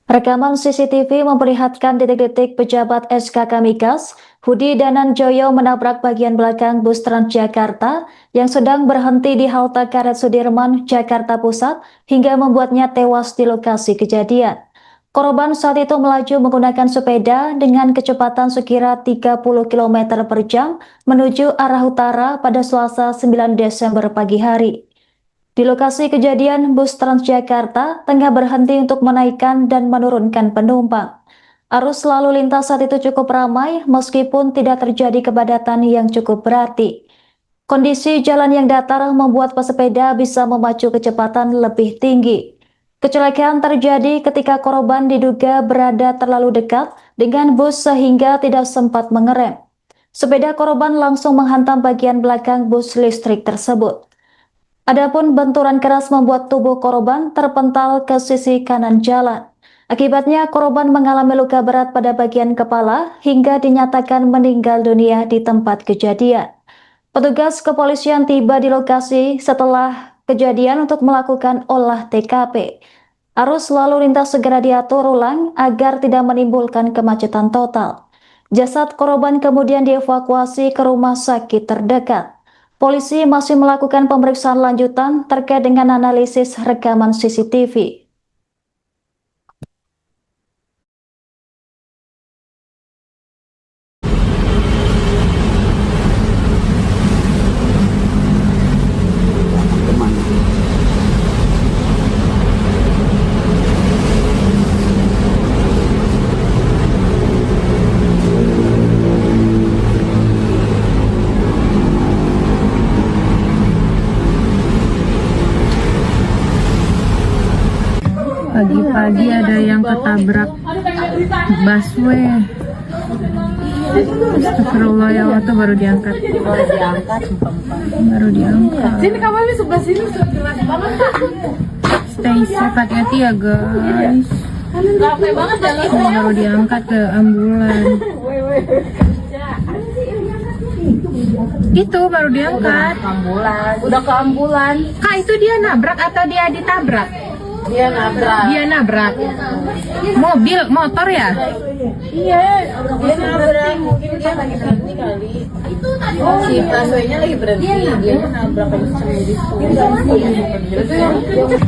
Rekaman CCTV memperlihatkan detik-detik pejabat SKK Migas, Hudi Dananjoyo menabrak bagian belakang bus Transjakarta yang sedang berhenti di halte Karet Sudirman, Jakarta Pusat hingga membuatnya tewas di lokasi kejadian. Korban saat itu melaju menggunakan sepeda dengan kecepatan sekira 30 km per jam menuju arah utara pada Selasa 9 Desember pagi hari. Di lokasi kejadian, bus Transjakarta tengah berhenti untuk menaikkan dan menurunkan penumpang. Arus lalu lintas saat itu cukup ramai meskipun tidak terjadi kepadatan yang cukup berarti. Kondisi jalan yang datar membuat pesepeda bisa memacu kecepatan lebih tinggi. Kecelakaan terjadi ketika korban diduga berada terlalu dekat dengan bus sehingga tidak sempat mengerem. Sepeda korban langsung menghantam bagian belakang bus listrik tersebut. Adapun benturan keras membuat tubuh korban terpental ke sisi kanan jalan. Akibatnya korban mengalami luka berat pada bagian kepala hingga dinyatakan meninggal dunia di tempat kejadian. Petugas kepolisian tiba di lokasi setelah kejadian untuk melakukan olah TKP. Arus lalu lintas segera diatur ulang agar tidak menimbulkan kemacetan total. Jasad korban kemudian dievakuasi ke rumah sakit terdekat. Polisi masih melakukan pemeriksaan lanjutan terkait dengan analisis rekaman CCTV. Pagi-pagi ada yang ketabrak busway. Astagfirullah, ya Allah, tuh baru diangkat. Baru diangkat. Sini kamarnya sebelah sini, jelas banget. Stay safe, hati-hati ya guys. Capek banget jalan. Baru diangkat ke ambulan. Itu baru diangkat. Udah ke ambulan. Kak, itu dia nabrak atau dia ditabrak? Dia nabrak. Dia nabrak. Mobil, motor ya? Iya, dia nabrak. Mungkin dia lagi berhenti kali. Si busway-nya lagi berhenti. Dia nabrak sama di situ.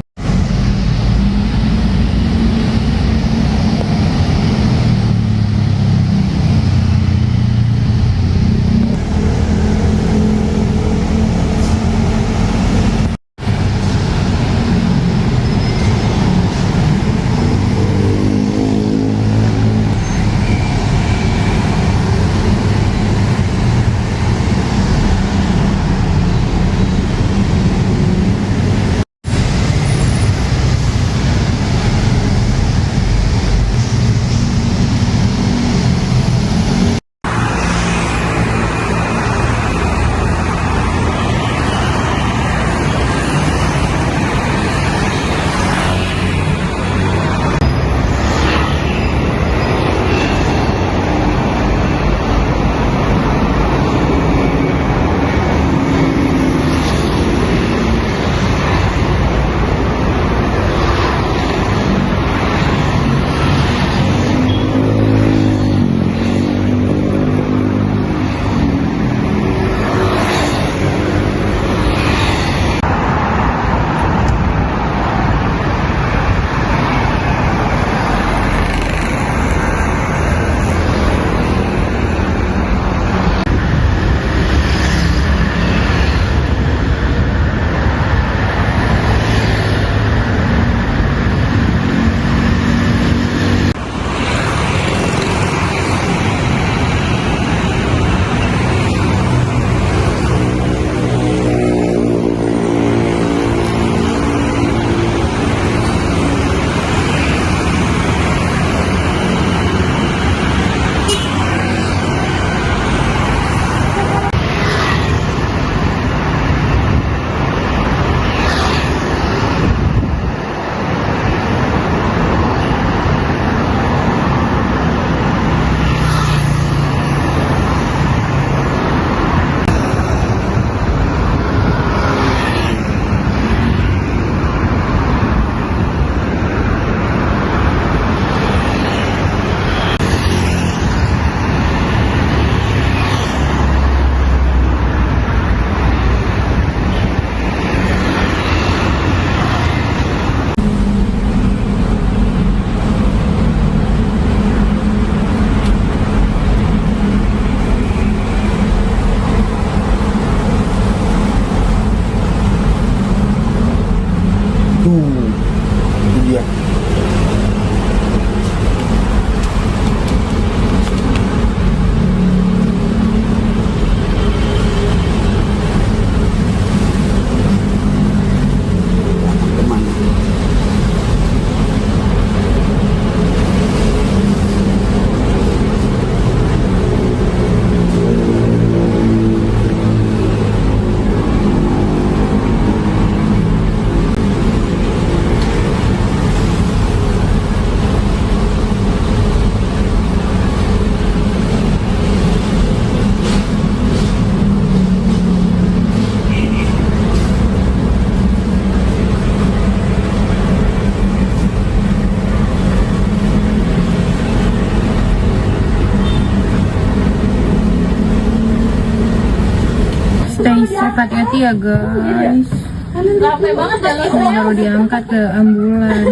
cepat ya guys. Capek banget ya lo. Baru diangkat ke ambulan.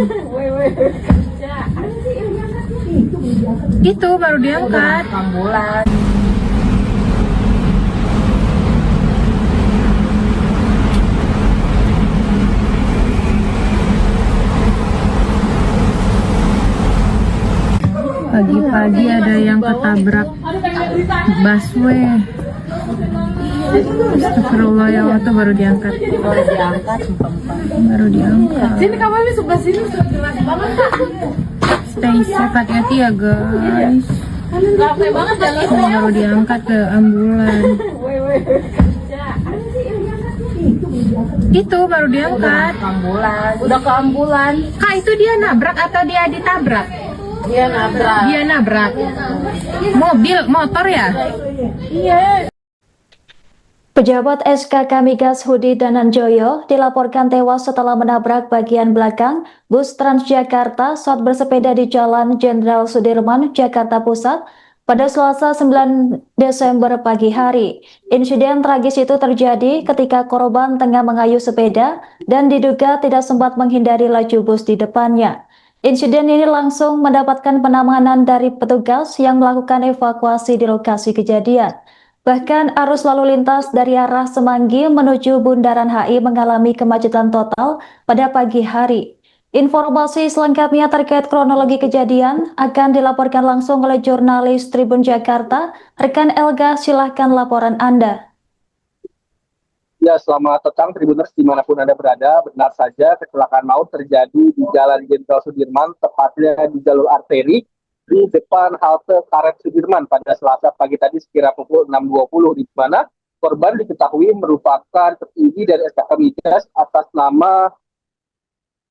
Itu baru diangkat. Ambulan. Pagi-pagi ada yang ketabrak busway. Astagfirullah ya Allah, tuh baru diangkat. Baru diangkat. Sini kamarnya sebelah sini sudah jelas banget. Stay safe, hati-hati ya guys. Capek banget ya lo. Baru diangkat ke ambulan. Itu baru diangkat. Ambulan. Udah ke ambulan. Kak, itu dia nabrak atau dia ditabrak? Dia nabrak. Dia nabrak. Mobil, motor ya? Iya. Pejabat SKK Migas Hudi Dananjoyo dilaporkan tewas setelah menabrak bagian belakang bus Transjakarta saat bersepeda di Jalan Jenderal Sudirman, Jakarta Pusat pada Selasa 9 Desember pagi hari. Insiden tragis itu terjadi ketika korban tengah mengayuh sepeda dan diduga tidak sempat menghindari laju bus di depannya. Insiden ini langsung mendapatkan penanganan dari petugas yang melakukan evakuasi di lokasi kejadian. Bahkan arus lalu lintas dari arah Semanggi menuju Bundaran HI mengalami kemacetan total pada pagi hari. Informasi selengkapnya terkait kronologi kejadian akan dilaporkan langsung oleh jurnalis Tribun Jakarta. Rekan Elga, silahkan laporan Anda. Ya, selamat petang Tribuners dimanapun Anda berada. Benar saja kecelakaan maut terjadi di Jalan Jenderal Sudirman, tepatnya di jalur arteri di depan halte Karet Sudirman pada Selasa pagi tadi sekira pukul 6.20, di mana korban diketahui merupakan petinggi dari SKK Migas atas nama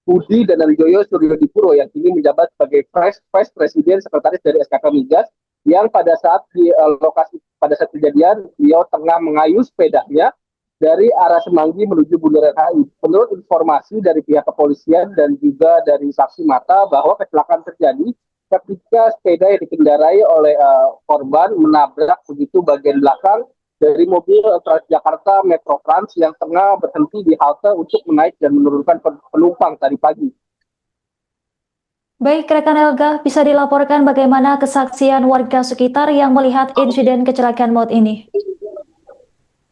Hudi Dananjoyo Suryodipuro yang kini menjabat sebagai Vice President Sekretaris dari SKK Migas, yang pada saat di lokasi pada saat kejadian beliau tengah mengayuh sepedanya dari arah Semanggi menuju Bundaran HI. Menurut informasi dari pihak kepolisian dan juga dari saksi mata bahwa kecelakaan terjadi ketika sepeda yang dikendarai oleh korban menabrak begitu bagian belakang dari mobil Transjakarta Metro Trans yang tengah berhenti di halte untuk menaik dan menurunkan penumpang tadi pagi. Baik, rekan Elga, bisa dilaporkan bagaimana kesaksian warga sekitar yang melihat insiden kecelakaan maut ini?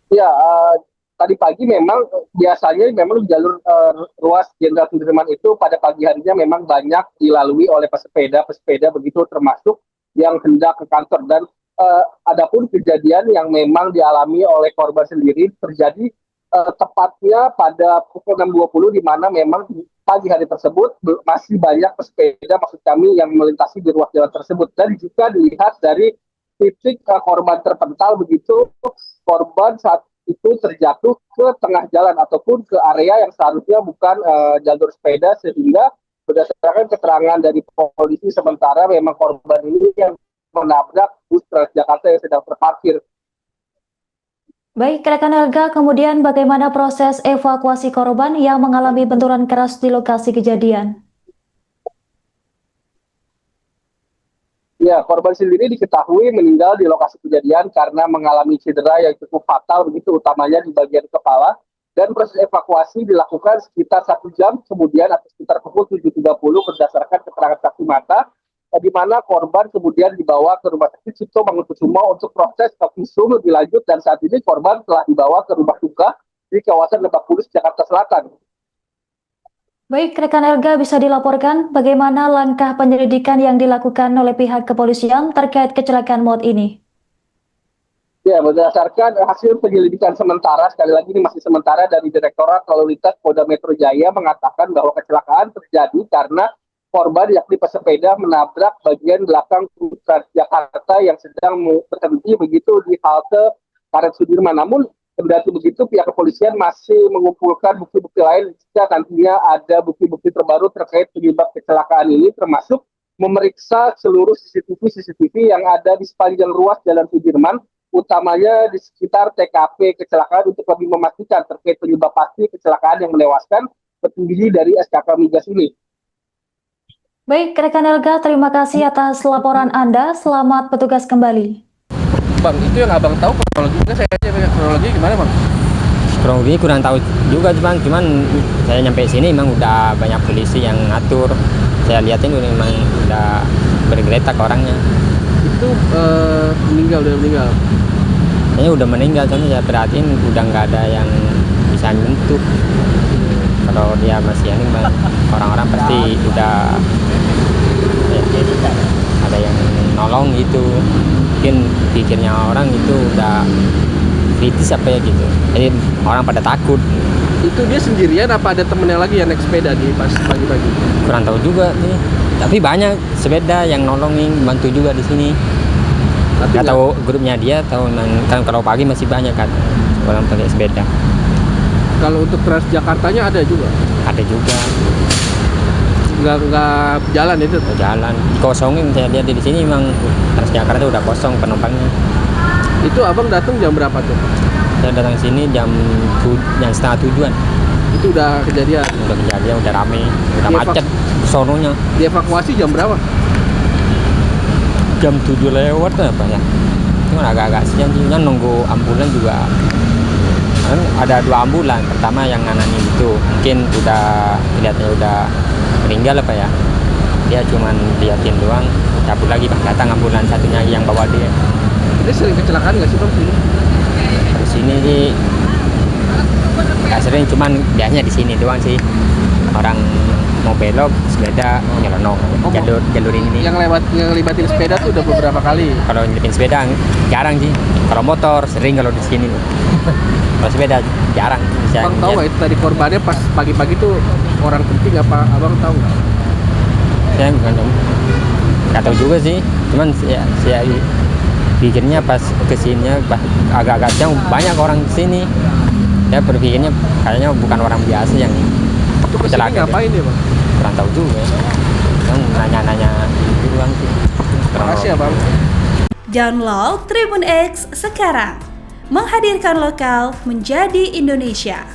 Ya, tadi pagi memang biasanya memang jalur ruas Jenderal Sudirman itu pada pagi harinya memang banyak dilalui oleh pesepeda begitu, termasuk yang hendak ke kantor. Dan adapun kejadian yang memang dialami oleh korban sendiri terjadi tepatnya pada pukul 6.20, di mana memang pagi hari tersebut masih banyak pesepeda, maksud kami, yang melintasi di ruas jalan tersebut. Dan jika dilihat dari titik korban terpental begitu, korban saat itu terjatuh ke tengah jalan ataupun ke area yang seharusnya bukan jalur sepeda, sehingga berdasarkan keterangan dari polisi sementara memang korban ini yang menabrak bus Transjakarta yang sedang terparkir. Baik, rekan Elga, kemudian bagaimana proses evakuasi korban yang mengalami benturan keras di lokasi kejadian? Ya, korban sendiri diketahui meninggal di lokasi kejadian karena mengalami cedera yang cukup fatal begitu, utamanya di bagian kepala. Dan proses evakuasi dilakukan sekitar 1 jam kemudian atau sekitar pukul 7.30 berdasarkan keterangan saksi mata, di mana korban kemudian dibawa ke Rumah Sakit Cipto Mangunkusumo untuk proses visum lebih lanjut, dan saat ini korban telah dibawa ke rumah duka di kawasan Lebak Bulus, Jakarta Selatan. Baik, rekan Elga, bisa dilaporkan bagaimana langkah penyelidikan yang dilakukan oleh pihak kepolisian terkait kecelakaan maut ini? Ya, berdasarkan hasil penyelidikan sementara, sekali lagi ini masih sementara, dari Direktorat Lalu Lintas Polda Metro Jaya mengatakan bahwa kecelakaan terjadi karena korban yakni pesepeda menabrak bagian belakang bus Transjakarta yang sedang berhenti begitu di halte Karet Sudirman. Namun kendati begitu, pihak kepolisian masih mengumpulkan bukti-bukti lain jika nantinya ada bukti-bukti terbaru terkait penyebab kecelakaan ini, termasuk memeriksa seluruh CCTV yang ada di sepanjang ruas Jalan Sudirman, utamanya di sekitar TKP kecelakaan, untuk lebih memastikan terkait penyebab pasti kecelakaan yang menewaskan petinggi dari SKK Migas ini. Baik, rekan Elga, terima kasih atas laporan Anda. Selamat bertugas kembali. Bang, itu yang abang tahu kronologinya, saya aja banyak kronologi gimana bang? Kronologi kurang tahu juga cuman saya nyampe sini memang udah banyak polisi yang ngatur. Saya lihatin memang udah bergeletak orangnya. Itu udah meninggal. Kayaknya udah meninggal, soalnya saya perhatiin udah nggak ada yang bisa nyentuh. Kalau dia masih ini orang-orang pasti udah ada yang nolong gitu. Mungkin pikirnya orang itu udah kritis apa ya gitu. Jadi orang pada takut. Itu dia sendirian apa ada temennya lagi yang naik sepeda di pas pagi-pagi? Kurang tahu juga nih. Tapi banyak sepeda yang nolongin, bantu juga di sini. Tapi Nggak tahu grupnya dia, tahu kan kalau pagi masih banyak kan orang pakai sepeda. kalau untuk Transjakartanya ada juga. Ada juga Nggak jalan itu. jalan kosongin. Saya lihat di sini memang Transjakarta udah kosong penumpangnya. Itu abang datang jam berapa tuh? Saya datang sini jam 6:30. Itu udah kejadian. Udah kejadian, udah rame, udah Iya, macet sononya. Dievakuasi jam berapa? Jam 7 lewat apa ya. Cuma agak-agak siang sih, kan nunggu ambulan juga. Kan ada 2 ambulan, pertama yang nganani itu mungkin udah kelihatannya udah meninggal apa ya. Dia cuman liatin doang, cabut lagi Pak. Datang ambulan satunya yang bawa dia. Dia sering kecelakaan nggak sih bang sini? Di sini sih nggak sering, cuman biasanya di sini doang sih. Orang mau belok sepeda nyelonong jalur ini nih. Yang ngelibatin sepeda tuh udah beberapa kali. Kalau nyelipin sepeda jarang sih. Kalau motor sering kalau di sini. Kalau sepeda jarang. Bisa Bang tahu nggak itu tadi korbannya pas pagi-pagi tuh orang penting apa abang tahu nggak? Saya nggak tahu juga sih. Cuman saya pikirnya pas kesininya agak-agak jauh banyak orang di sini. Saya berpikirnya kayaknya bukan orang biasa yang Itu kesini kecelakaan. ngapain ya bang? Kurang tahu juga. Kan nanya-nanya itu doang sih. Makasih ya bang. Download Tribun X sekarang, menghadirkan lokal menjadi Indonesia.